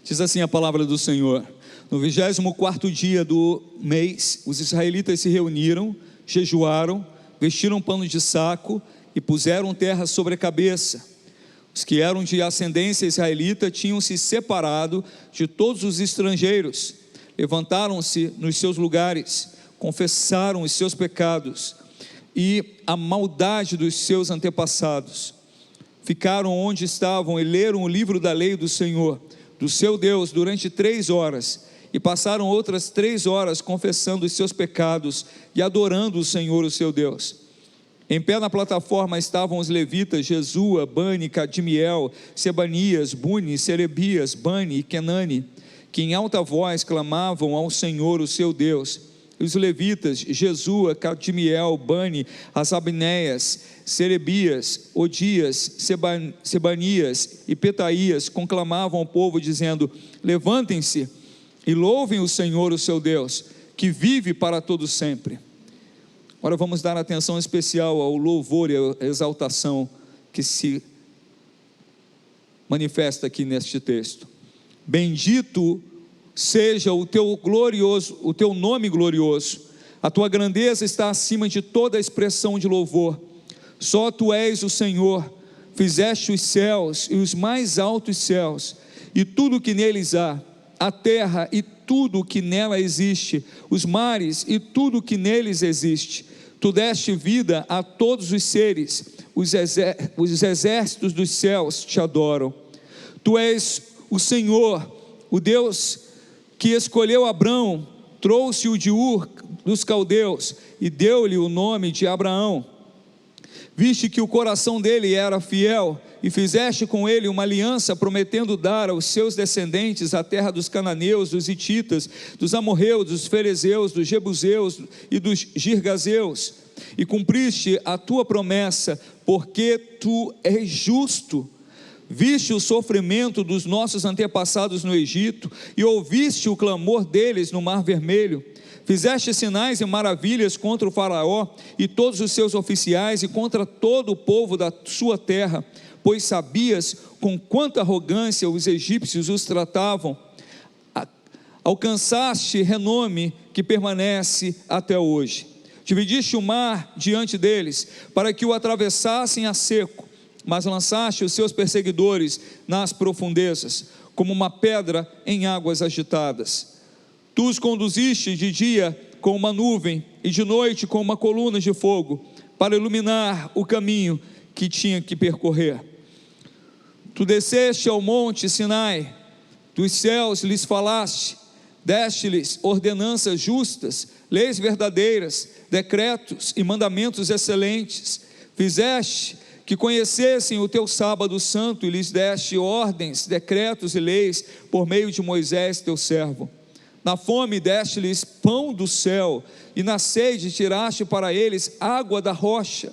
Diz assim a palavra do Senhor: no 24º dia do mês, os israelitas se reuniram, jejuaram, vestiram pano de saco e puseram terra sobre a cabeça. Os que eram de ascendência israelita tinham se separado de todos os estrangeiros, levantaram-se nos seus lugares, confessaram os seus pecados e a maldade dos seus antepassados. Ficaram onde estavam e leram o livro da lei do Senhor, do seu Deus, durante 3 horas, e passaram outras 3 horas confessando os seus pecados e adorando o Senhor, o seu Deus. Em pé na plataforma estavam os levitas Jesua, Bani, Cadmiel, Sebanias, Buni, Serebias, Bani e Kenani, que em alta voz clamavam ao Senhor, o seu Deus. E os levitas Jesua, Cadmiel, Bani, Asabneias, Serebias, Odias, Sebanias e Petaías conclamavam ao povo dizendo: levantem-se e louvem o Senhor, o seu Deus, que vive para todo sempre. Agora vamos dar atenção especial ao louvor e à exaltação que se manifesta aqui neste texto. Bendito seja o teu nome glorioso, a tua grandeza está acima de toda expressão de louvor. Só tu és o Senhor, fizeste os céus e os mais altos céus, e tudo que neles há, a terra e tudo que nela existe, os mares e tudo que neles existe. Tu deste vida a todos os seres, os exércitos dos céus te adoram. Tu és o Senhor, o Deus que escolheu Abrão, trouxe-o de Ur dos caldeus e deu-lhe o nome de Abraão. Viste que o coração dele era fiel e fizeste com ele uma aliança, prometendo dar aos seus descendentes a terra dos cananeus, dos hititas, dos amorreus, dos ferezeus, dos jebuseus e dos girgazeus. E cumpriste a tua promessa, porque tu és justo. Viste o sofrimento dos nossos antepassados no Egito e ouviste o clamor deles no Mar Vermelho. Fizeste sinais e maravilhas contra o faraó e todos os seus oficiais e contra todo o povo da sua terra, pois sabias com quanta arrogância os egípcios os tratavam. Alcançaste renome que permanece até hoje. Dividiste o mar diante deles, para que o atravessassem a seco, mas lançaste os seus perseguidores nas profundezas, como uma pedra em águas agitadas. Tu os conduziste de dia com uma nuvem e de noite com uma coluna de fogo, para iluminar o caminho que tinha que percorrer. Tu desceste ao monte Sinai, dos céus lhes falaste, deste-lhes ordenanças justas, leis verdadeiras, decretos e mandamentos excelentes. Fizeste que conhecessem o teu sábado santo e lhes deste ordens, decretos e leis por meio de Moisés teu servo. Na fome deste-lhes pão do céu, e na sede tiraste para eles água da rocha.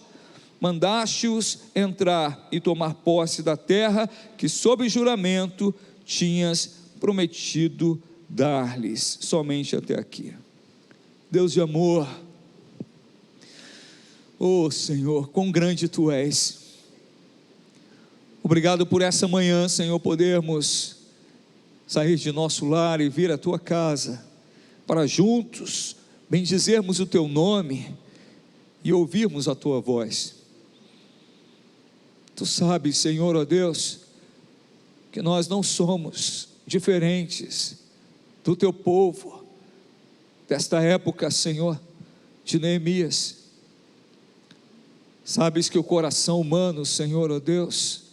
Mandaste-os entrar e tomar posse da terra que sob juramento tinhas prometido dar-lhes. Somente até aqui. Deus de amor, oh Senhor, quão grande Tu és. Obrigado por essa manhã, Senhor, podermos sair de nosso lar e vir à Tua casa, para juntos bendizermos o Teu nome e ouvirmos a Tua voz. Tu sabes, Senhor, ó Deus, que nós não somos diferentes do Teu povo, desta época, Senhor, de Neemias. Sabes que o coração humano, Senhor, ó Deus,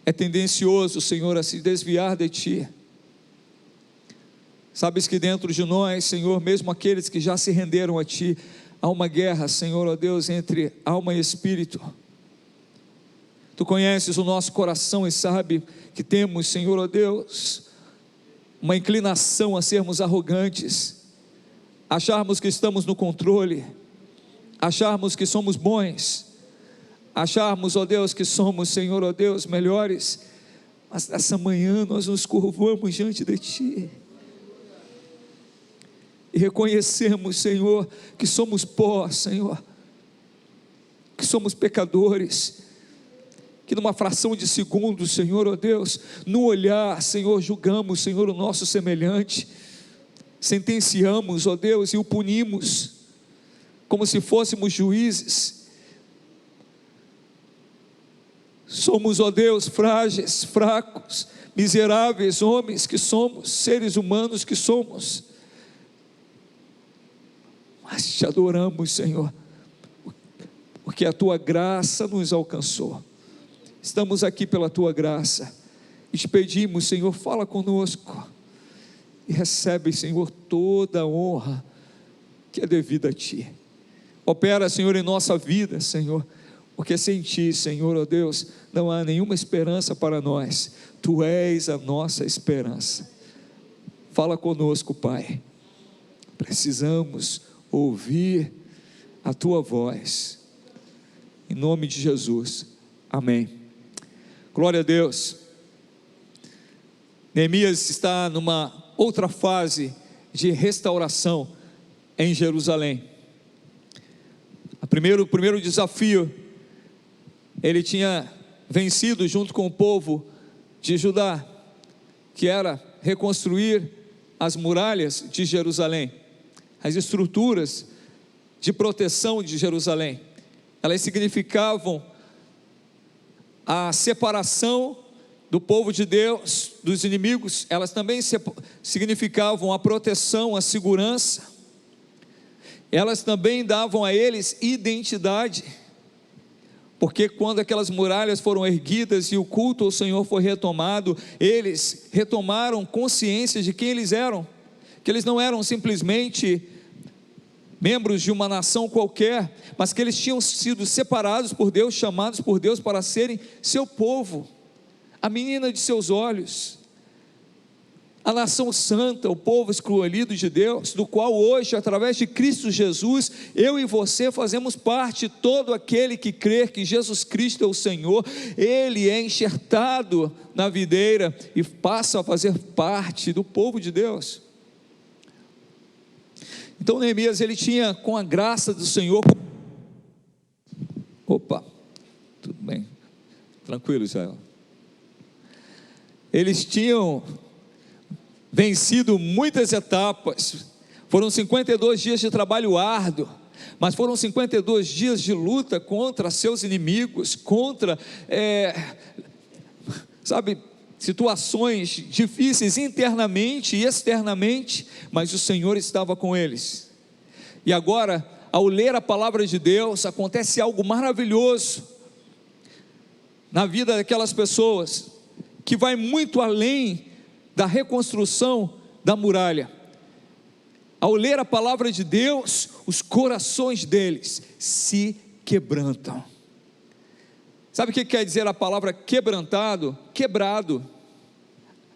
é tendencioso, Senhor, a se desviar de Ti. Sabes que dentro de nós, Senhor, mesmo aqueles que já se renderam a Ti, há uma guerra, Senhor, ó Deus, entre alma e espírito. Tu conheces o nosso coração e sabe que temos, Senhor, ó Deus, uma inclinação a sermos arrogantes, acharmos que estamos no controle, acharmos que somos bons, acharmos, ó Deus, que somos, Senhor, ó Deus, melhores. Mas nessa manhã nós nos curvamos diante de Ti e reconhecemos, Senhor, que somos pó, Senhor, que somos pecadores, que numa fração de segundo, Senhor, ó Deus, no olhar, Senhor, julgamos, Senhor, o nosso semelhante, sentenciamos, ó Deus, e o punimos, como se fôssemos juízes. Somos, ó Deus, frágeis, fracos, miseráveis homens que somos, seres humanos que somos, mas te adoramos, Senhor, porque a tua graça nos alcançou. Estamos aqui pela tua graça e te pedimos, Senhor, fala conosco e recebe, Senhor, toda a honra que é devida a ti. Opera, Senhor, em nossa vida, Senhor, porque sem ti, Senhor, ó Deus, não há nenhuma esperança para nós. Tu és a nossa esperança. Fala conosco, Pai. Precisamos ouvir a tua voz. Em nome de Jesus. Amém. Glória a Deus. Neemias está numa outra fase de restauração em Jerusalém. O primeiro desafio, ele tinha vencido junto com o povo de Judá, que era reconstruir as muralhas de Jerusalém, as estruturas de proteção de Jerusalém. Elas significavam a separação do povo de Deus dos inimigos. Elas também significavam a proteção, a segurança. Elas também davam a eles identidade, porque quando aquelas muralhas foram erguidas e o culto ao Senhor foi retomado, eles retomaram consciência de quem eles eram, que eles não eram simplesmente membros de uma nação qualquer, mas que eles tinham sido separados por Deus, chamados por Deus para serem seu povo, a menina de seus olhos, a nação santa, o povo escolhido de Deus, do qual hoje, através de Cristo Jesus, eu e você fazemos parte. Todo aquele que crer que Jesus Cristo é o Senhor, ele é enxertado na videira e passa a fazer parte do povo de Deus. Então Neemias, ele tinha, com a graça do Senhor, tudo bem, tranquilo, Israel, eles tinham vencido muitas etapas. Foram 52 dias de trabalho árduo, mas foram 52 dias de luta contra seus inimigos, contra situações difíceis internamente e externamente, mas o Senhor estava com eles. E agora, ao ler a palavra de Deus, acontece algo maravilhoso na vida daquelas pessoas, que vai muito além da reconstrução da muralha. Ao ler a palavra de Deus, os corações deles se quebrantam. Sabe o que quer dizer a palavra quebrantado? Quebrado.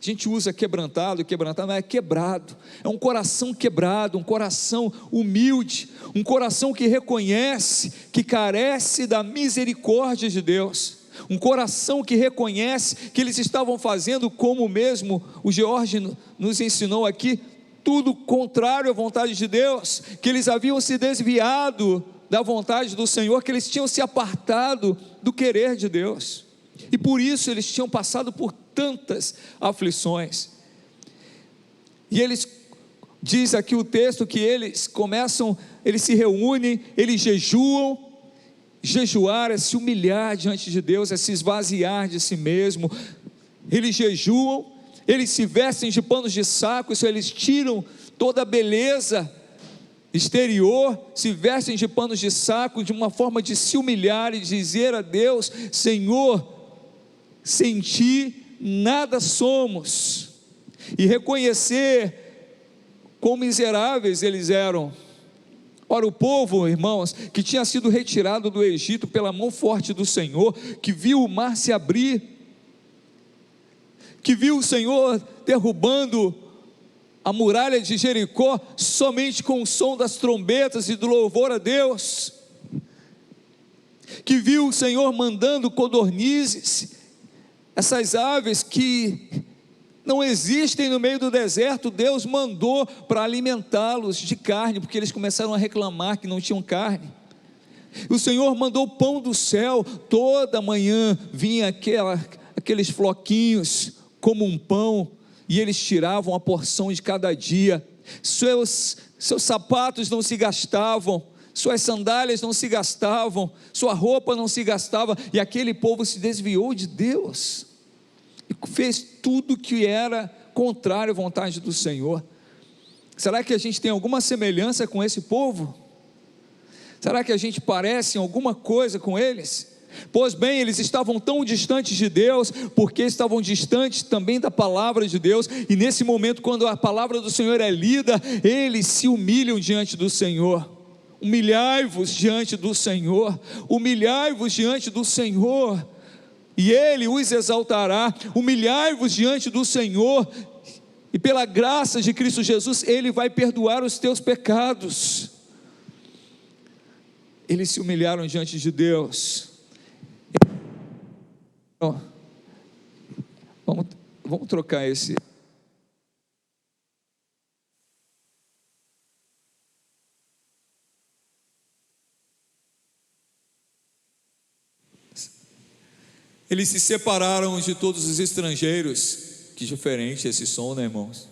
A gente usa quebrantado não, é quebrado. É um coração quebrado, um coração humilde, um coração que reconhece que carece da misericórdia de Deus, um coração que reconhece que eles estavam fazendo, como mesmo o Jorge nos ensinou aqui, tudo contrário à vontade de Deus, que eles haviam se desviado da vontade do Senhor, que eles tinham se apartado do querer de Deus, e por isso eles tinham passado por tantas aflições. E eles, diz aqui o texto, que eles se reúnem, eles jejuam. Jejuar é se humilhar diante de Deus, é se esvaziar de si mesmo. Eles jejuam, eles se vestem de panos de saco, isso, eles tiram toda a beleza exterior, se vestem de panos de saco, de uma forma de se humilhar e dizer a Deus: Senhor, sem ti nada somos, e reconhecer quão miseráveis eles eram. Ora, o povo, irmãos, que tinha sido retirado do Egito pela mão forte do Senhor, que viu o mar se abrir, que viu o Senhor derrubando a muralha de Jericó somente com o som das trombetas e do louvor a Deus, que viu o Senhor mandando codornizes, essas aves que não existem no meio do deserto, Deus mandou para alimentá-los de carne, porque eles começaram a reclamar que não tinham carne. O Senhor mandou pão do céu, toda manhã vinha aqueles floquinhos como um pão, e eles tiravam a porção de cada dia. Seus sapatos não se gastavam, suas sandálias não se gastavam, sua roupa não se gastava, e aquele povo se desviou de Deus, e fez tudo que era contrário à vontade do Senhor. Será que a gente tem alguma semelhança com esse povo? Será que a gente parece em alguma coisa com eles? Pois bem, eles estavam tão distantes de Deus, porque estavam distantes também da palavra de Deus, e nesse momento, quando a palavra do Senhor é lida, eles se humilham diante do Senhor. Humilhai-vos diante do Senhor, humilhai-vos diante do Senhor, e Ele os exaltará. Humilhai-vos diante do Senhor, e pela graça de Cristo Jesus, Ele vai perdoar os teus pecados. Eles se humilharam diante de Deus. Vamos trocar esse. Eles se separaram de todos os estrangeiros. Que diferente esse som, né, irmãos?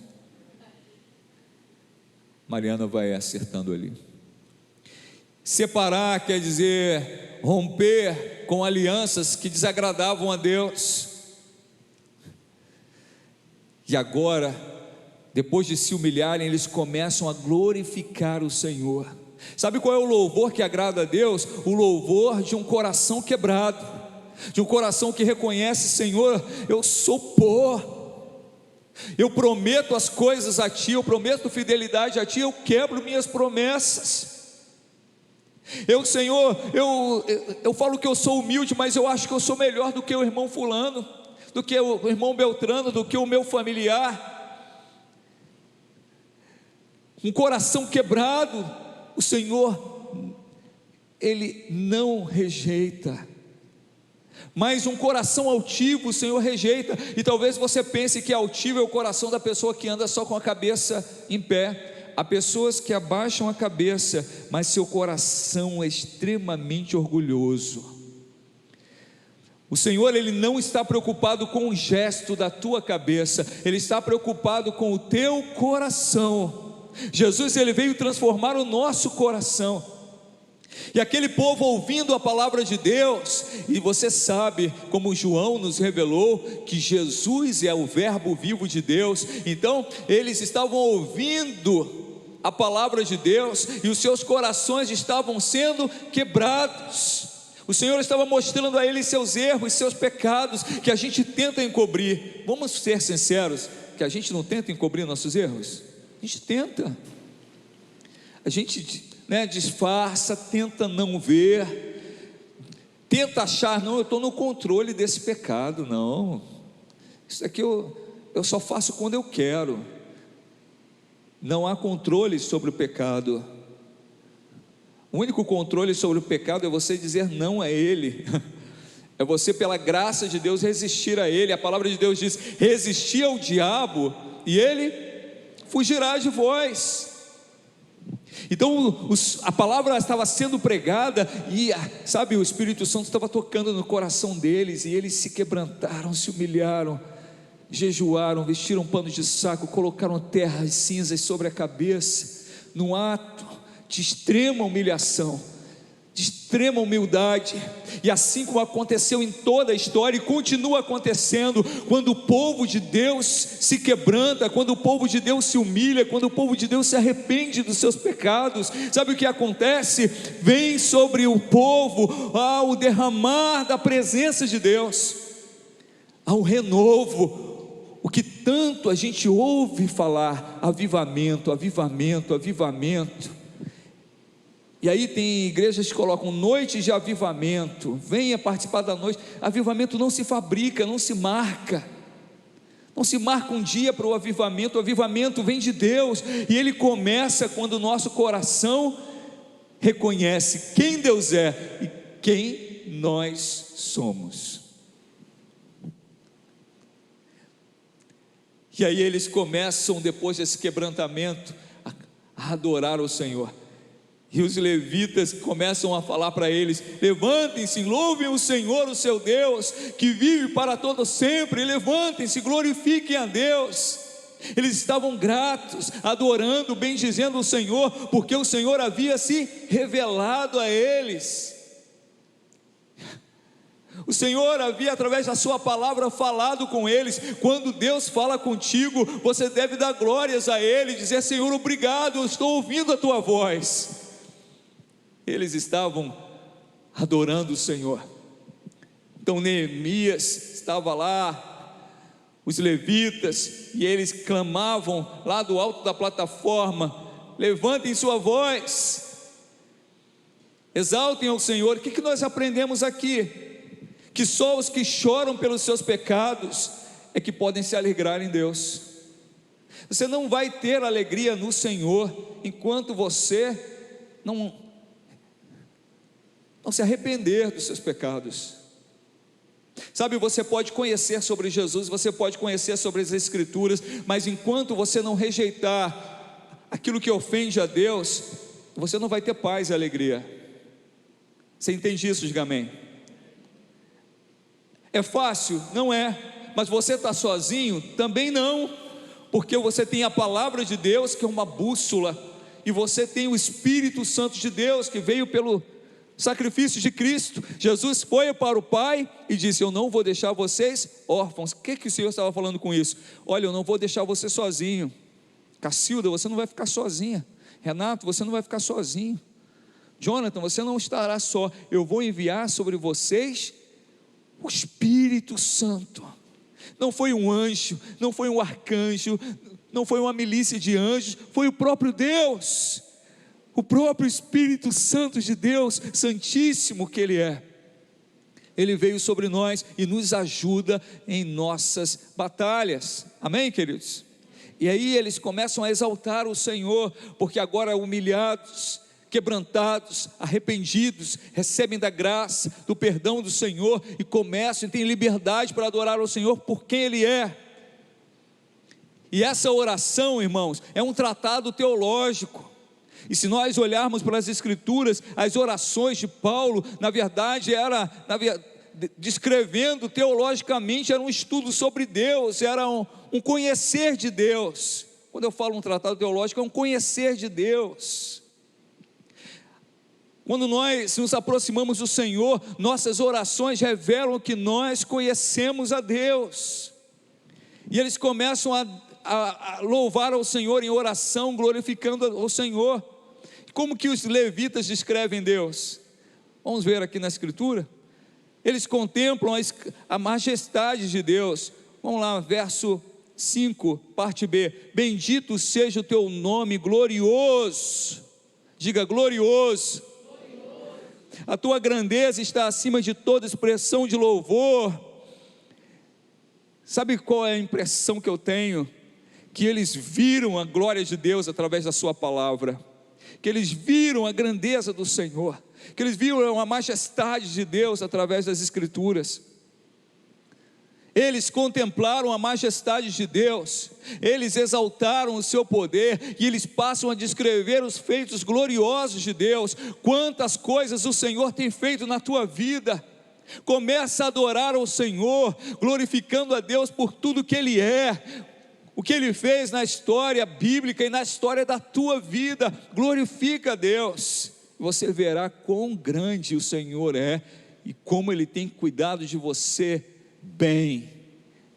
Mariana vai acertando ali. Separar quer dizer romper com alianças que desagradavam a Deus. E agora, depois de se humilharem, eles começam a glorificar o Senhor. Sabe qual é o louvor que agrada a Deus? O louvor de um coração quebrado, de um coração que reconhece: Senhor, eu sou pó, eu prometo as coisas a Ti, eu prometo fidelidade a Ti, eu quebro minhas promessas. Senhor, eu falo que eu sou humilde, mas eu acho que eu sou melhor do que o irmão fulano, do que o irmão Beltrano, do que o meu familiar. Um coração quebrado, o Senhor, Ele não rejeita. Mas um coração altivo o Senhor rejeita. E talvez você pense que altivo é o coração da pessoa que anda só com a cabeça em pé. Há pessoas que abaixam a cabeça, mas seu coração é extremamente orgulhoso. O Senhor, Ele não está preocupado com o gesto da tua cabeça, Ele está preocupado com o teu coração. Jesus, Ele veio transformar o nosso coração. E aquele povo ouvindo a palavra de Deus, e você sabe, como João nos revelou, que Jesus é o verbo vivo de Deus. Então eles estavam ouvindo a palavra de Deus, e os seus corações estavam sendo quebrados. O Senhor estava mostrando a eles seus erros, seus pecados, que a gente tenta encobrir. Vamos ser sinceros, que a gente não tenta encobrir nossos erros? A gente tenta, a gente disfarça, tenta não ver, tenta achar: não, eu estou no controle desse pecado. Não, isso aqui eu só faço quando eu quero. Não há controle sobre o pecado. O único controle sobre o pecado é você dizer não a ele, é você, pela graça de Deus, resistir a ele. A palavra de Deus diz: resistir ao diabo e ele fugirá de vós. Então a palavra estava sendo pregada, e sabe, o Espírito Santo estava tocando no coração deles, e eles se quebrantaram, se humilharam, jejuaram, vestiram pano de saco, colocaram terra e cinzas sobre a cabeça, num ato de extrema humilhação, de extrema humildade. E assim como aconteceu em toda a história, e continua acontecendo, quando o povo de Deus se quebranta, quando o povo de Deus se humilha, quando o povo de Deus se arrepende dos seus pecados, sabe o que acontece? Vem sobre o povo o derramar da presença de Deus, ao renovo, o que tanto a gente ouve falar: avivamento, avivamento, avivamento. E aí tem igrejas que colocam noites de avivamento, venha participar da noite. Avivamento não se fabrica, não se marca, não se marca um dia para o avivamento. O avivamento vem de Deus, e ele começa quando o nosso coração reconhece quem Deus é e quem nós somos. E aí eles começam, depois desse quebrantamento, a adorar o Senhor. E os levitas começam a falar para eles: levantem-se, louvem o Senhor, o seu Deus, que vive para todo sempre. Levantem-se, glorifiquem a Deus. Eles estavam gratos, adorando, bendizendo o Senhor, porque o Senhor havia se revelado a eles. O Senhor havia, através da sua palavra, falado com eles. Quando Deus fala contigo, você deve dar glórias a Ele, dizer: Senhor, obrigado, eu estou ouvindo a tua voz. Eles estavam adorando o Senhor. Então Neemias estava lá, os levitas, e eles clamavam lá do alto da plataforma: levantem sua voz, exaltem ao Senhor. O que nós aprendemos aqui? Que só os que choram pelos seus pecados é que podem se alegrar em Deus. Você não vai ter alegria no Senhor enquanto você não se arrepender dos seus pecados. Sabe, você pode conhecer sobre Jesus, você pode conhecer sobre as Escrituras, mas enquanto você não rejeitar aquilo que ofende a Deus, você não vai ter paz e alegria. Você entende isso? Diga amém. É fácil? Não é. Mas você está sozinho? Também não, porque você tem a palavra de Deus, que é uma bússola, e você tem o Espírito Santo de Deus, que veio pelo sacrifício de Cristo. Jesus foi para o Pai e disse: eu não vou deixar vocês órfãos. O que o Senhor estava falando com isso? Olha, eu não vou deixar você sozinho. Cacilda, você não vai ficar sozinha. Renato, você não vai ficar sozinho. Jonathan, você não estará só. Eu vou enviar sobre vocês o Espírito Santo. Não foi um anjo, não foi um arcanjo, não foi uma milícia de anjos, foi o próprio Deus, o próprio Espírito Santo de Deus, santíssimo que Ele é. Ele veio sobre nós e nos ajuda em nossas batalhas. Amém, queridos? E aí eles começam a exaltar o Senhor, porque agora humilhados, quebrantados, arrependidos, recebem da graça, do perdão do Senhor, e começam e têm liberdade para adorar ao Senhor por quem Ele é. E essa oração, irmãos, é um tratado teológico. E se nós olharmos para as Escrituras, as orações de Paulo, na verdade, descrevendo teologicamente, era um estudo sobre Deus, era um conhecer de Deus. Quando eu falo um tratado teológico, é um conhecer de Deus. Quando nós nos aproximamos do Senhor, nossas orações revelam que nós conhecemos a Deus. E eles começam a louvar ao Senhor em oração, glorificando ao Senhor. Como que os levitas descrevem Deus? Vamos ver aqui na Escritura. Eles contemplam a majestade de Deus. Vamos lá, verso 5, parte B. Bendito seja o teu nome glorioso. Diga glorioso. A tua grandeza está acima de toda expressão de louvor. Sabe qual é a impressão que eu tenho? Que eles viram a glória de Deus através da sua palavra, que eles viram a grandeza do Senhor, que eles viram a majestade de Deus através das Escrituras. Eles contemplaram a majestade de Deus, eles exaltaram o seu poder, e eles passam a descrever os feitos gloriosos de Deus. Quantas coisas o Senhor tem feito na tua vida. Começa a adorar ao Senhor, glorificando a Deus por tudo que Ele é, o que Ele fez na história bíblica e na história da tua vida. Glorifica a Deus, você verá quão grande o Senhor é, e como Ele tem cuidado de você bem.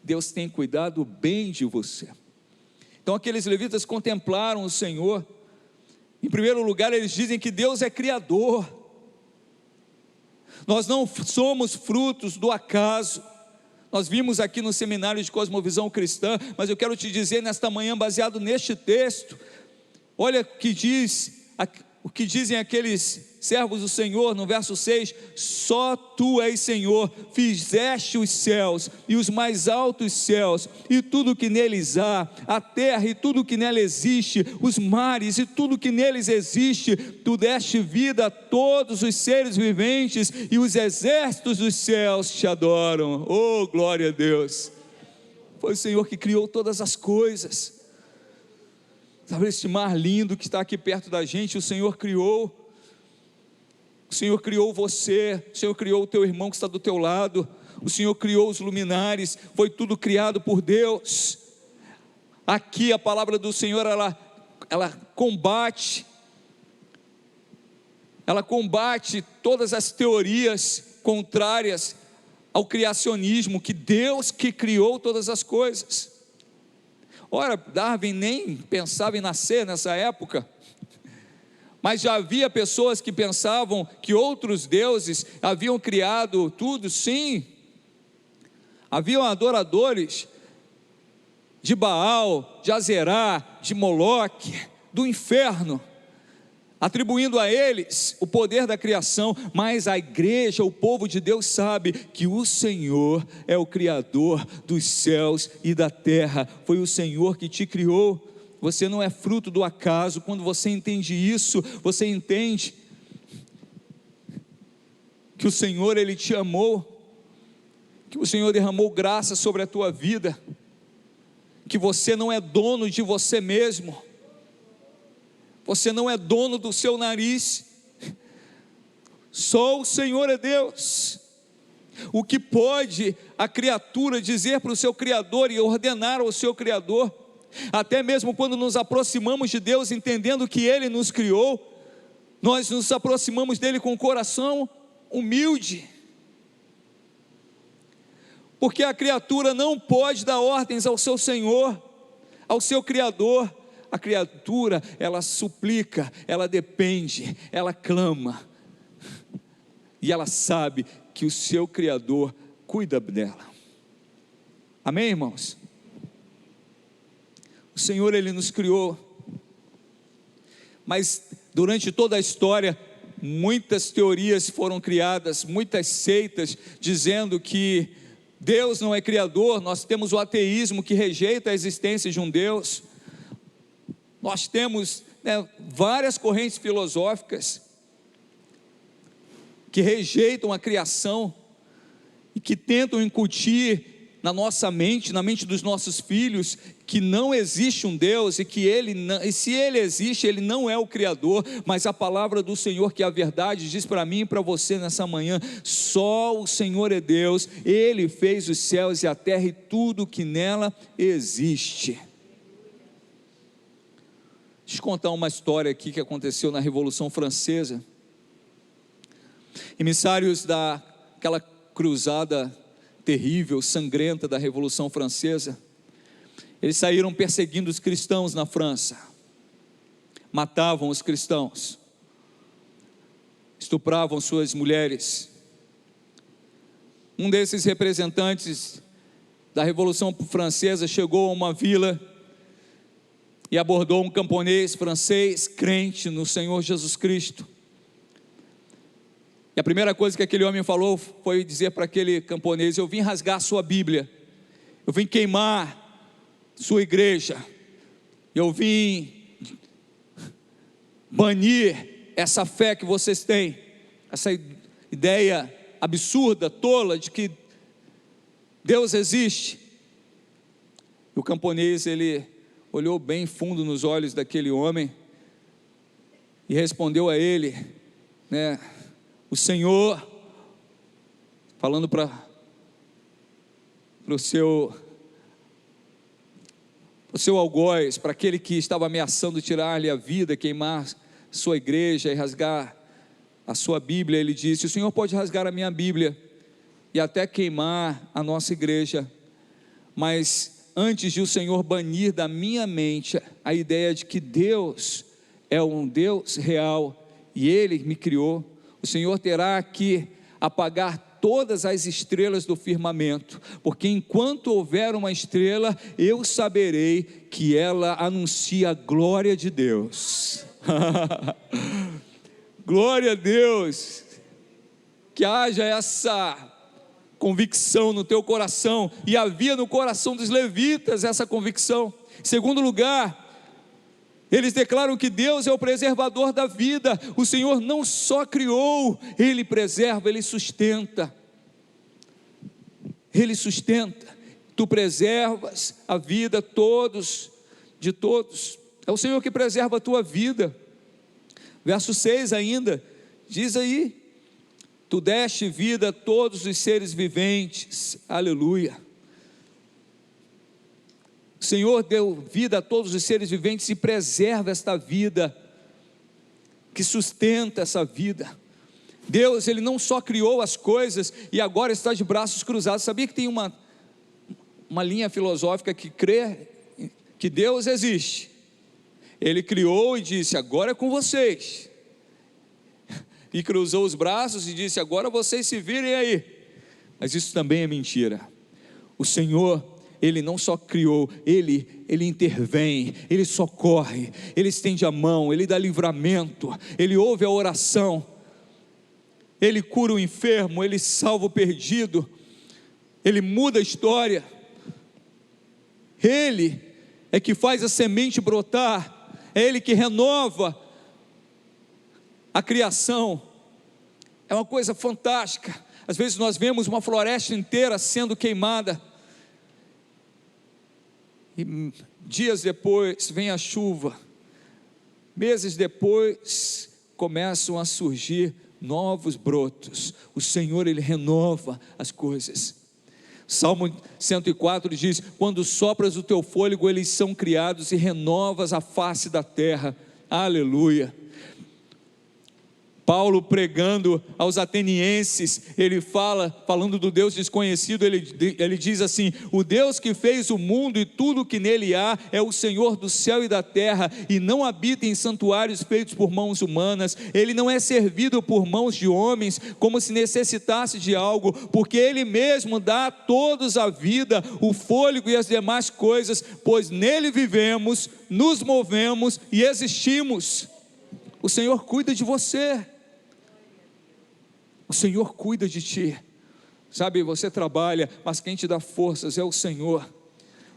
Deus tem cuidado bem de você. Então aqueles levitas contemplaram o Senhor. Em primeiro lugar, eles dizem que Deus é criador. Nós não somos frutos do acaso. Nós vimos aqui no seminário de Cosmovisão Cristã, mas eu quero te dizer nesta manhã, baseado neste texto, olha o que dizem aqueles servos do Senhor no verso 6: só tu és Senhor, fizeste os céus e os mais altos céus, e tudo que neles há, a terra e tudo que nela existe, os mares e tudo que neles existe. Tu deste vida a todos os seres viventes, e os exércitos dos céus te adoram. Oh, glória a Deus! Foi o Senhor que criou todas as coisas. Sabe esse mar lindo que está aqui perto da gente? O Senhor criou. O Senhor criou você, o Senhor criou o teu irmão que está do teu lado, o Senhor criou os luminares, foi tudo criado por Deus. Aqui a palavra do Senhor, ela combate todas as teorias contrárias ao criacionismo, que Deus que criou todas as coisas. Ora, Darwin nem pensava em nascer nessa época, mas já havia pessoas que pensavam que outros deuses haviam criado tudo. Sim, haviam adoradores de Baal, de Azerá, de Moloque, do inferno, atribuindo a eles o poder da criação. Mas a igreja, o povo de Deus, sabe que o Senhor é o Criador dos céus e da terra. Foi o Senhor que te criou. Você não é fruto do acaso. Quando você entende isso, você entende que o Senhor, Ele te amou, que o Senhor derramou graça sobre a tua vida, que você não é dono de você mesmo, você não é dono do seu nariz, só o Senhor é Deus. O que pode a criatura dizer para o seu Criador e ordenar ao seu Criador? Até mesmo quando nos aproximamos de Deus, entendendo que Ele nos criou, nós nos aproximamos dEle com o coração humilde, porque a criatura não pode dar ordens ao seu Senhor, ao seu Criador. A criatura, ela suplica, ela depende, ela clama, e ela sabe que o seu Criador cuida dela. Amém, irmãos? O Senhor, Ele nos criou, mas durante toda a história, muitas teorias foram criadas, muitas seitas, dizendo que Deus não é criador. Nós temos o ateísmo, que rejeita a existência de um Deus. Nós temos várias correntes filosóficas que rejeitam a criação e que tentam incutir na nossa mente, na mente dos nossos filhos, que não existe um Deus e que e se Ele existe, Ele não é o Criador. Mas a palavra do Senhor, que é a verdade, diz para mim e para você nessa manhã: só o Senhor é Deus. Ele fez os céus e a terra e tudo que nela existe. Deixa eu contar uma história aqui que aconteceu na Revolução Francesa. Emissários daquela cruzada terrível, sangrenta da Revolução Francesa, eles saíram perseguindo os cristãos na França, matavam os cristãos, estupravam suas mulheres. Um desses representantes da Revolução Francesa chegou a uma vila e abordou um camponês francês, crente no Senhor Jesus Cristo. E a primeira coisa que aquele homem falou foi dizer para aquele camponês: eu vim rasgar sua Bíblia, eu vim queimar sua igreja, eu vim banir essa fé que vocês têm, essa ideia absurda, tola, de que Deus existe. E o camponês, ele olhou bem fundo nos olhos daquele homem e respondeu a ele, o Senhor, falando para o seu algoz, para aquele que estava ameaçando tirar-lhe a vida, queimar sua igreja e rasgar a sua Bíblia, ele disse: o Senhor pode rasgar a minha Bíblia e até queimar a nossa igreja, mas antes de o Senhor banir da minha mente a ideia de que Deus é um Deus real e Ele me criou, o Senhor terá que apagar todas as estrelas do firmamento, porque enquanto houver uma estrela, eu saberei que ela anuncia a glória de Deus. Glória a Deus, que haja essa convicção no teu coração, e havia no coração dos levitas essa convicção. Em segundo lugar, eles declaram que Deus é o preservador da vida. O Senhor não só criou, Ele preserva, Ele sustenta. Ele sustenta. Tu preservas a vida de todos. É o Senhor que preserva a tua vida. Verso 6 ainda, diz aí Tu deste vida a todos os seres viventes, aleluia. O Senhor deu vida a todos os seres viventes e preserva esta vida, que sustenta essa vida. Deus, Ele não só criou as coisas e agora está de braços cruzados. Sabia que tem uma linha filosófica que crê que Deus existe? Ele criou e disse: agora é com vocês. E cruzou os braços e disse: agora vocês se virem aí. Mas isso também é mentira. O Senhor, Ele não só criou, Ele intervém, Ele socorre, Ele estende a mão, Ele dá livramento, Ele ouve a oração, Ele cura o enfermo, Ele salva o perdido, Ele muda a história. Ele é que faz a semente brotar, é Ele que renova a criação. É uma coisa fantástica. Às vezes nós vemos uma floresta inteira sendo queimada, e dias depois vem a chuva, meses depois começam a surgir novos brotos. O Senhor, Ele renova as coisas. Salmo 104 diz: quando sopras o teu fôlego, eles são criados, e renovas a face da terra. Aleluia. Paulo, pregando aos atenienses, ele falando do Deus desconhecido, ele diz assim: o Deus que fez o mundo e tudo que nele há, é o Senhor do céu e da terra, e não habita em santuários feitos por mãos humanas. Ele não é servido por mãos de homens, como se necessitasse de algo, porque Ele mesmo dá a todos a vida, o fôlego e as demais coisas, pois nele vivemos, nos movemos e existimos. O Senhor cuida de você. O Senhor cuida de ti. Sabe, você trabalha, mas quem te dá forças é o Senhor.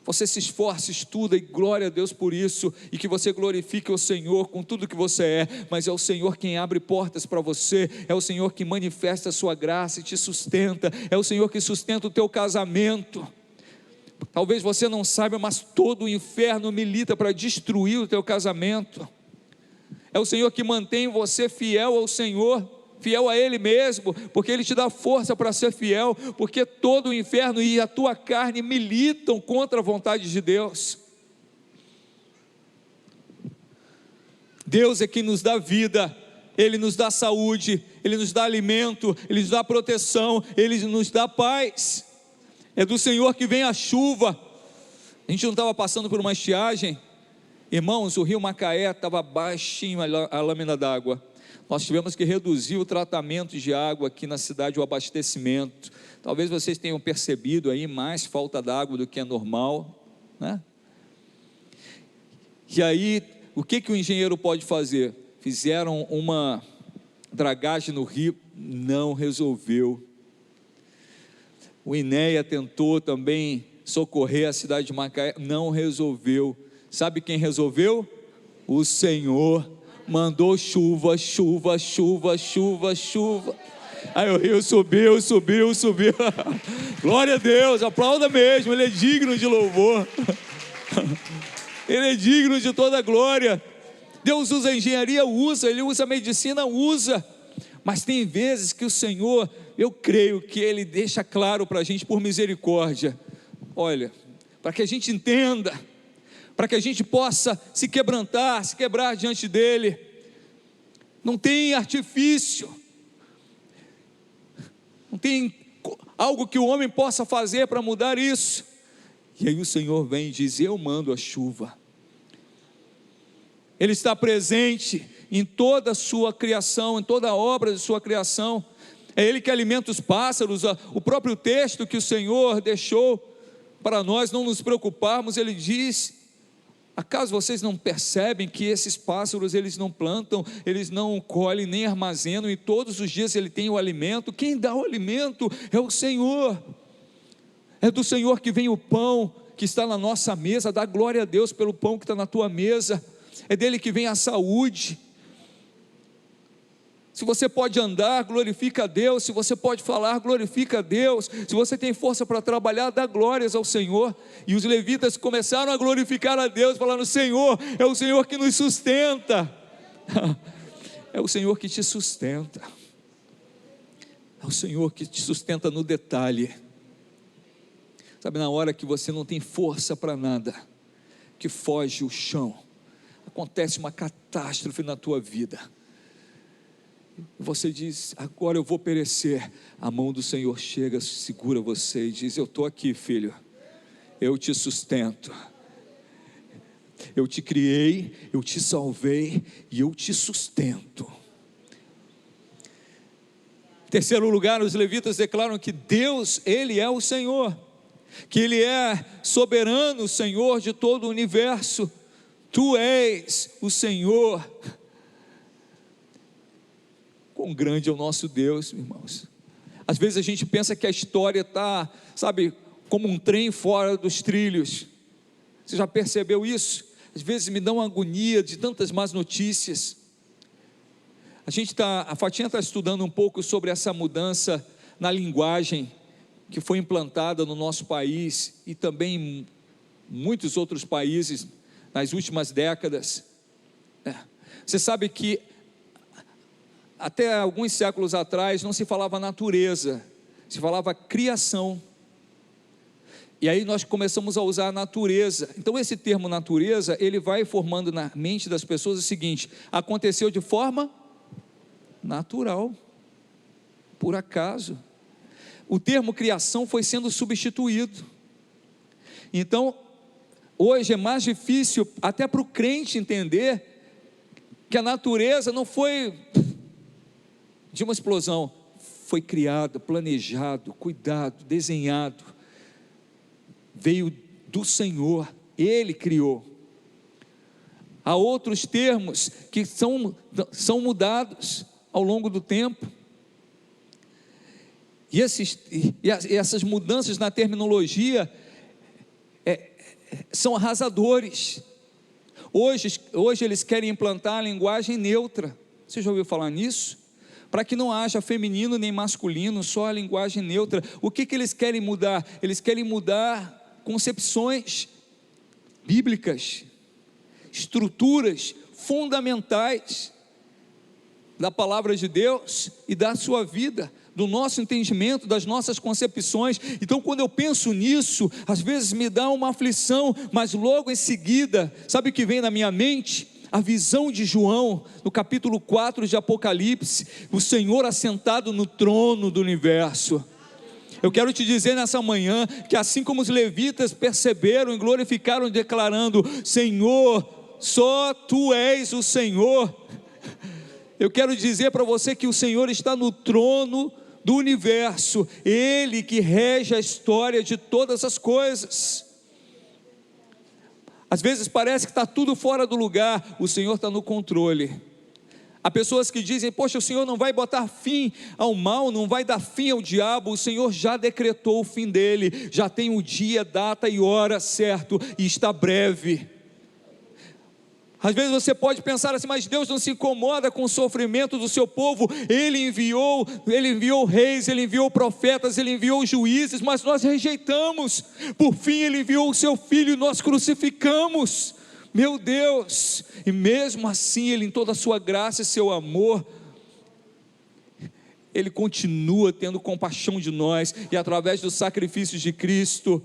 Você se esforça, estuda, e glória a Deus por isso, e que você glorifique o Senhor com tudo que você é, mas é o Senhor quem abre portas para você, é o Senhor que manifesta a sua graça e te sustenta, é o Senhor que sustenta o teu casamento. Talvez você não saiba, mas todo o inferno milita para destruir o teu casamento. É o Senhor que mantém você fiel ao Senhor, fiel a Ele mesmo, porque Ele te dá força para ser fiel, porque todo o inferno e a tua carne militam contra a vontade de Deus. Deus é quem nos dá vida, Ele nos dá saúde, Ele nos dá alimento, Ele nos dá proteção, Ele nos dá paz. É do Senhor que vem a chuva. A gente não estava passando por uma estiagem, irmãos, o rio Macaé estava baixinho a lâmina d'água. Nós tivemos que reduzir o tratamento de água aqui na cidade, o abastecimento. Talvez vocês tenham percebido aí mais falta d'água do que é normal, né? E aí, o que o engenheiro pode fazer? Fizeram uma dragagem no rio, não resolveu. O INEA tentou também socorrer a cidade de Macaé, não resolveu. Sabe quem resolveu? O Senhor. Mandou chuva, chuva, chuva, chuva, chuva. Aí o rio subiu. Glória a Deus, aplauda mesmo, Ele é digno de louvor. Ele é digno de toda glória. Deus usa a engenharia, Ele usa a medicina, mas tem vezes que o Senhor, eu creio que Ele deixa claro para a gente por misericórdia. Olha, para que a gente entenda, para que a gente possa se quebrar diante dEle. Não tem artifício, não tem algo que o homem possa fazer para mudar isso. E aí o Senhor vem e diz: eu mando a chuva. Ele está presente em toda a sua criação, em toda a obra de sua criação. É Ele que alimenta os pássaros. O próprio texto que o Senhor deixou para nós não nos preocuparmos, Ele diz: acaso vocês não percebem que esses pássaros, eles não plantam, eles não colhem, nem armazenam, e todos os dias ele tem o alimento? Quem dá o alimento é o Senhor. É do Senhor que vem o pão que está na nossa mesa. Dá glória a Deus pelo pão que está na tua mesa. É dele que vem a saúde. Se você pode andar, glorifica a Deus. Se você pode falar, glorifica a Deus. Se você tem força para trabalhar, dá glórias ao Senhor. E os levitas começaram a glorificar a Deus, falando: Senhor, é o Senhor que nos sustenta. É o Senhor que te sustenta. ao Senhor que te sustenta no detalhe. Sabe, na hora que você não tem força para nada, que foge o chão, acontece uma catástrofe na tua vida, você diz, agora eu vou perecer, a mão do Senhor chega, segura você e diz, eu estou aqui, filho, eu te sustento, eu te criei, eu te salvei e eu te sustento. Em terceiro lugar, os levitas declaram que Deus, Ele é o Senhor, que Ele é soberano, Senhor de todo o universo. Tu és o Senhor. Quão grande é o nosso Deus, irmãos. Às vezes a gente pensa que a história está, sabe, como um trem fora dos trilhos. Você já percebeu isso? Às vezes me dá uma agonia de tantas más notícias. A Fatinha está estudando um pouco sobre essa mudança na linguagem que foi implantada no nosso país e também em muitos outros países nas últimas décadas. Você sabe que até alguns séculos atrás não se falava natureza, se falava criação. E aí nós começamos a usar a natureza. Então esse termo natureza, ele vai formando na mente das pessoas o seguinte: aconteceu de forma natural, por acaso. O termo criação foi sendo substituído. Então, hoje é mais difícil até para o crente entender que a natureza não foi de uma explosão, foi criado, planejado, cuidado, desenhado, veio do Senhor, Ele criou. Há outros termos que são mudados ao longo do tempo, e essas mudanças na terminologia são arrasadores. Hoje eles querem implantar a linguagem neutra. Você já ouviu falar nisso? Para que não haja feminino nem masculino, só a linguagem neutra. O que eles querem mudar? Eles querem mudar concepções bíblicas, estruturas fundamentais da palavra de Deus e da sua vida, do nosso entendimento, das nossas concepções. Então quando eu penso nisso, às vezes me dá uma aflição, mas logo em seguida, sabe o que vem na minha mente? A visão de João, no capítulo 4 de Apocalipse, o Senhor assentado no trono do universo. Eu quero te dizer nessa manhã, que assim como os levitas perceberam e glorificaram declarando, Senhor, só Tu és o Senhor, eu quero dizer para você que o Senhor está no trono do universo, Ele que rege a história de todas as coisas. Às vezes parece que está tudo fora do lugar, o Senhor está no controle. Há pessoas que dizem, poxa, o Senhor não vai botar fim ao mal, não vai dar fim ao diabo. O Senhor já decretou o fim dele, já tem o dia, data e hora certo, e está breve. Às vezes você pode pensar assim, mas Deus não se incomoda com o sofrimento do seu povo. Ele enviou reis, Ele enviou profetas, Ele enviou juízes, mas nós rejeitamos. Por fim Ele enviou o seu Filho e nós crucificamos. Meu Deus, e mesmo assim Ele, em toda a sua graça e seu amor, Ele continua tendo compaixão de nós, e através dos sacrifícios de Cristo,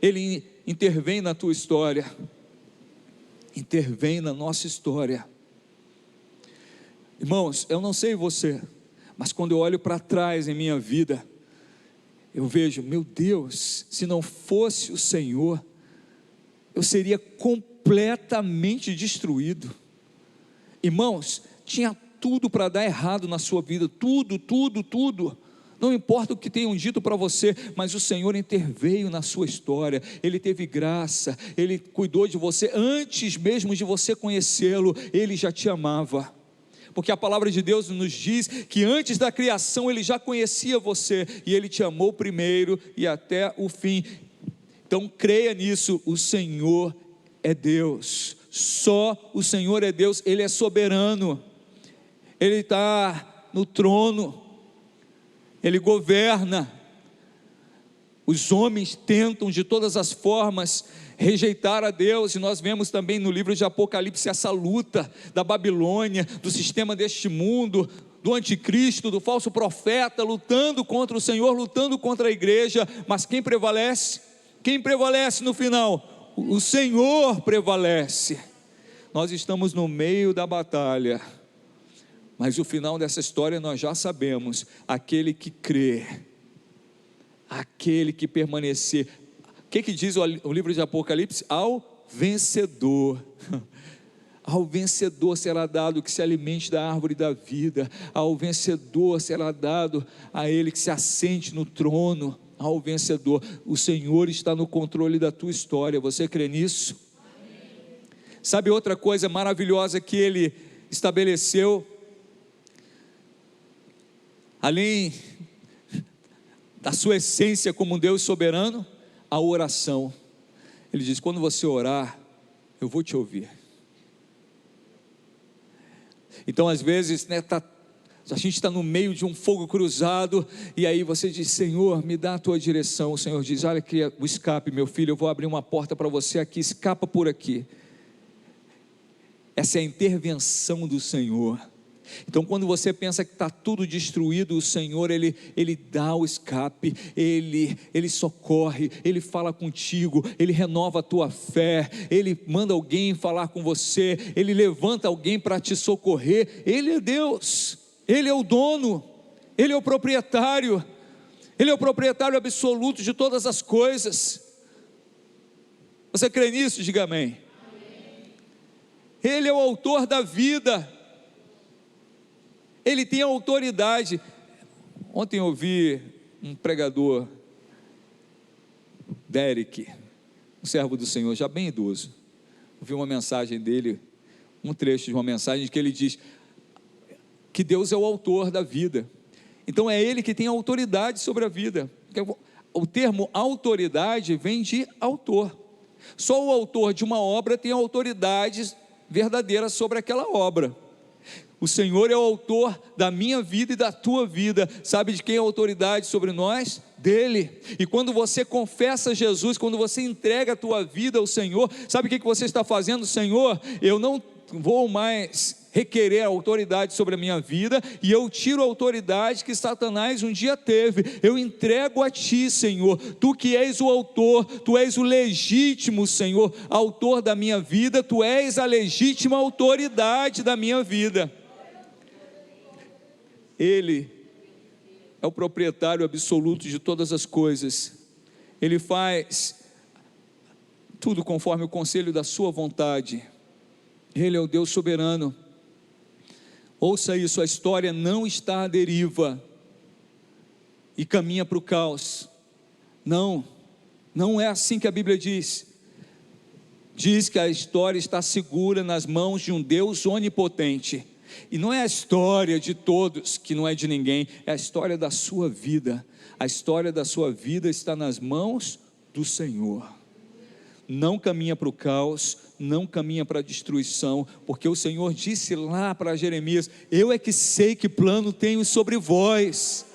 Ele intervém na tua história, intervém na nossa história. Irmãos, eu não sei você, mas quando eu olho para trás em minha vida, eu vejo, meu Deus, se não fosse o Senhor, eu seria completamente destruído. Irmãos, tinha tudo para dar errado na sua vida, tudo. Não importa o que tenham dito para você, mas o Senhor interveio na sua história. Ele teve graça, Ele cuidou de você, antes mesmo de você conhecê-lo, Ele já te amava. Porque a palavra de Deus nos diz que antes da criação Ele já conhecia você, e Ele te amou primeiro e até o fim. Então creia nisso, o Senhor é Deus, só o Senhor é Deus, Ele é soberano, Ele está no trono, Ele governa. Os homens tentam de todas as formas rejeitar a Deus, e nós vemos também no livro de Apocalipse essa luta da Babilônia, do sistema deste mundo, do anticristo, do falso profeta, lutando contra o Senhor, lutando contra a igreja, mas quem prevalece? Quem prevalece no final? O Senhor prevalece. Nós estamos no meio da batalha, mas o final dessa história nós já sabemos: aquele que crê, aquele que permanecer. O que diz o livro de Apocalipse? Ao vencedor. Ao vencedor será dado que se alimente da árvore da vida, ao vencedor será dado a ele que se assente no trono. Ao vencedor, o Senhor está no controle da tua história. Você crê nisso? Amém. Sabe outra coisa maravilhosa que ele estabeleceu? Além da sua essência como um Deus soberano, a oração. Ele diz: quando você orar, eu vou te ouvir. Então às vezes, né, a gente está no meio de um fogo cruzado, e aí você diz: Senhor, me dá a tua direção. O Senhor diz: olha aqui o escape, meu filho, eu vou abrir uma porta para você aqui, escapa por aqui. Essa é a intervenção do Senhor. Então quando você pensa que está tudo destruído, o Senhor, Ele dá o escape, Ele socorre, Ele fala contigo, Ele renova a tua fé, Ele manda alguém falar com você, Ele levanta alguém para te socorrer. Ele é Deus, Ele é o dono, Ele é o proprietário, Ele é o proprietário absoluto de todas as coisas. Você crê nisso? Diga amém. Ele é o autor da vida, Ele tem autoridade. Ontem eu ouvi um pregador, Derek, um servo do Senhor, já bem idoso. Ouvi uma mensagem dele, um trecho de uma mensagem que ele diz que Deus é o autor da vida. Então é Ele que tem autoridade sobre a vida. O termo autoridade vem de autor. Só o autor de uma obra tem autoridade verdadeira sobre aquela obra. O Senhor é o autor da minha vida e da tua vida. Sabe de quem é a autoridade sobre nós? Dele. E quando você confessa Jesus, quando você entrega a tua vida ao Senhor, sabe o que você está fazendo? Senhor, eu não vou mais requerer autoridade sobre a minha vida, e eu tiro a autoridade que Satanás um dia teve. Eu entrego a ti, Senhor. Tu que és o autor, tu és o legítimo, Senhor, autor da minha vida. Tu és a legítima autoridade da minha vida. Ele é o proprietário absoluto de todas as coisas. Ele faz tudo conforme o conselho da sua vontade. Ele é o Deus soberano. Ouça isso: a história não está à deriva e caminha para o caos. Não é assim que a Bíblia diz. Diz que a história está segura nas mãos de um Deus onipotente. E não é a história de todos, que não é de ninguém, é a história da sua vida. A história da sua vida está nas mãos do Senhor. Não caminha para o caos, não caminha para a destruição, porque o Senhor disse lá para Jeremias: eu é que sei que plano tenho sobre vós,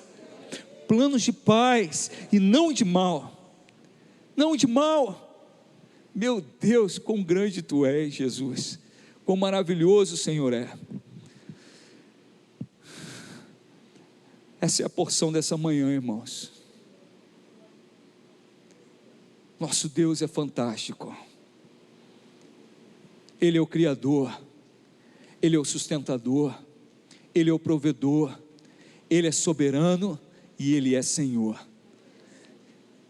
planos de paz e não de mal. Não de mal. Meu Deus, quão grande tu és, Jesus, quão maravilhoso o Senhor é. Essa é a porção dessa manhã, irmãos. Nosso Deus é fantástico. Ele é o Criador, Ele é o sustentador, Ele é o provedor, Ele é soberano e Ele é Senhor.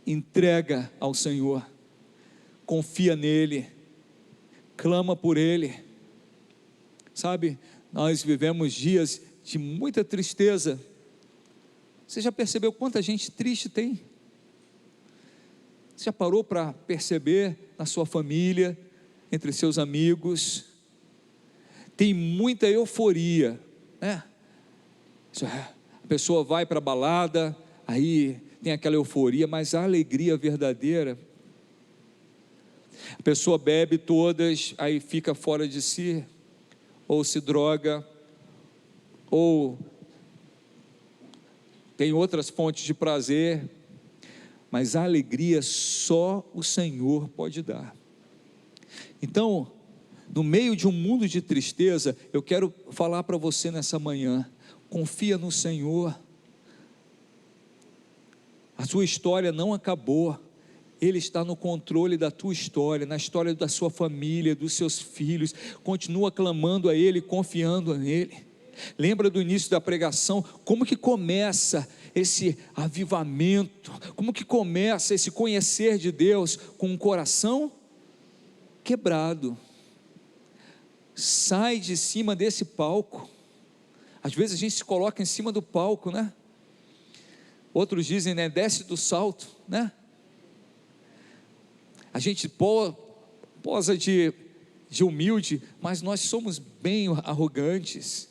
Entrega ao Senhor, confia nele, clama por Ele. Sabe, nós vivemos dias de muita tristeza. Você já percebeu quanta gente triste tem? Você já parou para perceber na sua família, entre seus amigos? Tem muita euforia, né? A pessoa vai para a balada, aí tem aquela euforia, mas a alegria verdadeira, a pessoa bebe todas, aí fica fora de si, ou se droga, ou tem outras fontes de prazer, mas a alegria só o Senhor pode dar. Então, no meio de um mundo de tristeza, eu quero falar para você nessa manhã: confia no Senhor. A sua história não acabou. Ele está no controle da tua história, na história da sua família, dos seus filhos. Continua clamando a Ele, confiando nele. Lembra do início da pregação, como que começa esse avivamento, como que começa esse conhecer de Deus com um coração quebrado. Sai de cima desse palco. Às vezes a gente se coloca em cima do palco, né? Outros dizem, né, desce do salto, né? A gente posa de humilde, mas nós somos bem arrogantes.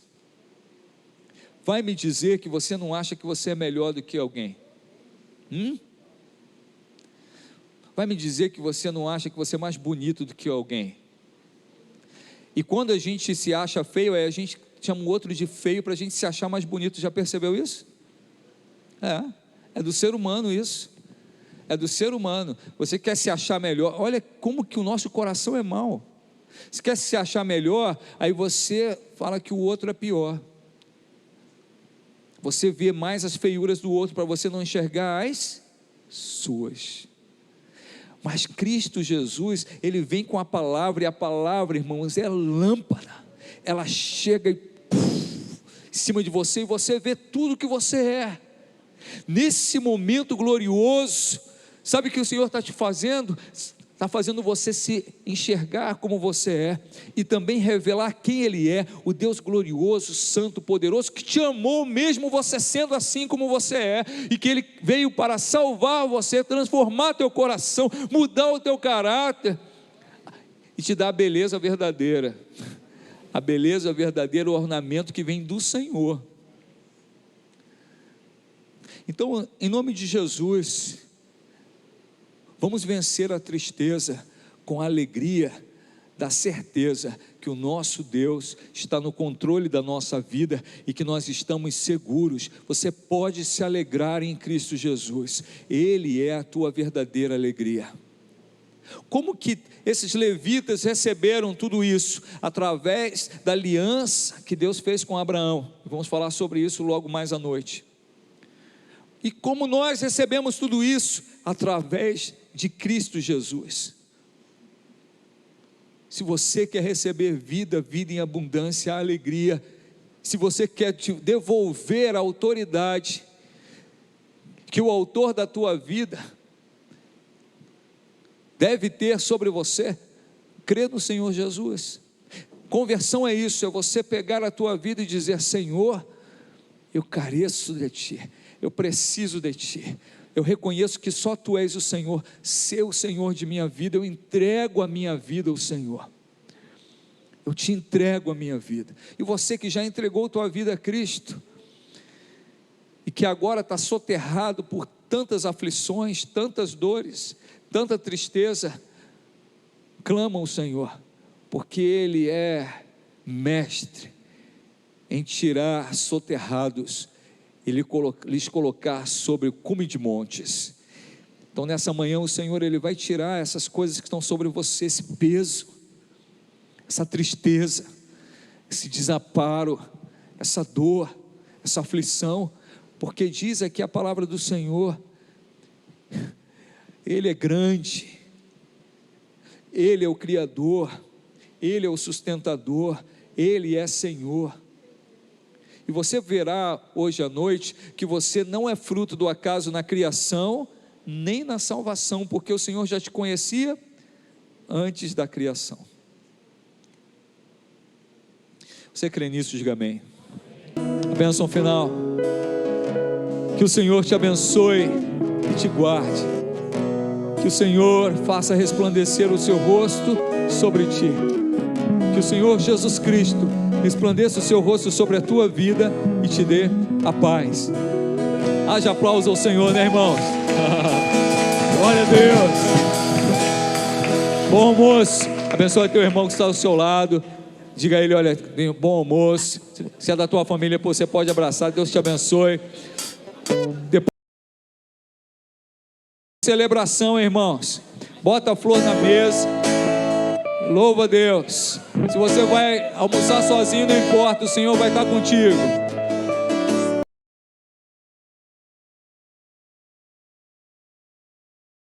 Vai me dizer que você não acha que você é melhor do que alguém? Vai me dizer que você não acha que você é mais bonito do que alguém? E quando a gente se acha feio, a gente chama o outro de feio para a gente se achar mais bonito. Já percebeu isso? É do ser humano isso. É do ser humano. Você quer se achar melhor, olha como que o nosso coração é mau. Você quer se achar melhor, aí você fala que o outro é pior. Você vê mais as feiuras do outro para você não enxergar as suas. Mas Cristo Jesus, Ele vem com a palavra, e a palavra, irmãos, é lâmpada. Ela chega e em cima de você, e você vê tudo que você é. Nesse momento glorioso, sabe o que o Senhor está te fazendo? Está fazendo você se enxergar como você é, e também revelar quem Ele é, o Deus glorioso, santo, poderoso, que te amou mesmo você sendo assim como você é, e que Ele veio para salvar você, transformar teu coração, mudar o teu caráter, e te dar a beleza verdadeira, o ornamento que vem do Senhor. Então, em nome de Jesus, vamos vencer a tristeza com a alegria da certeza que o nosso Deus está no controle da nossa vida e que nós estamos seguros. Você pode se alegrar em Cristo Jesus, Ele é a tua verdadeira alegria. Como que esses levitas receberam tudo isso? Através da aliança que Deus fez com Abraão. Vamos falar sobre isso logo mais à noite. E como nós recebemos tudo isso? Através de Cristo Jesus. Se você quer receber vida em abundância, alegria, se você quer te devolver a autoridade que o autor da tua vida deve ter sobre você, crê no Senhor Jesus. Conversão é isso, é você pegar a tua vida e dizer: Senhor, eu careço de Ti, eu preciso de Ti, eu reconheço que só Tu és o Senhor, ser o Senhor de minha vida, eu entrego a minha vida ao Senhor, eu te entrego a minha vida. E você que já entregou tua vida a Cristo, e que agora está soterrado por tantas aflições, tantas dores, tanta tristeza, clama ao Senhor, porque Ele é mestre em tirar soterrados e lhes colocar sobre o cume de montes. Então nessa manhã o Senhor, Ele vai tirar essas coisas que estão sobre você, esse peso, essa tristeza, esse desamparo, essa dor, essa aflição, porque diz aqui a palavra do Senhor, Ele é grande, Ele é o Criador, Ele é o sustentador, Ele é Senhor. E você verá hoje à noite que você não é fruto do acaso na criação, nem na salvação, porque o Senhor já te conhecia antes da criação. Você crê nisso? Diga amém. A bênção final. Que o Senhor te abençoe e te guarde. Que o Senhor faça resplandecer o seu rosto sobre ti. Que o Senhor Jesus Cristo resplandeça o seu rosto sobre a tua vida e te dê a paz. Haja aplauso ao Senhor, né, irmãos? Glória a Deus. Bom almoço. Abençoe teu irmão que está ao seu lado. Diga a ele: olha, bom almoço. Se é da tua família, você pode abraçar. Deus te abençoe. Depois celebração, irmãos, bota a flor na mesa, louva a Deus. Se você vai almoçar sozinho, não importa, o Senhor vai estar contigo.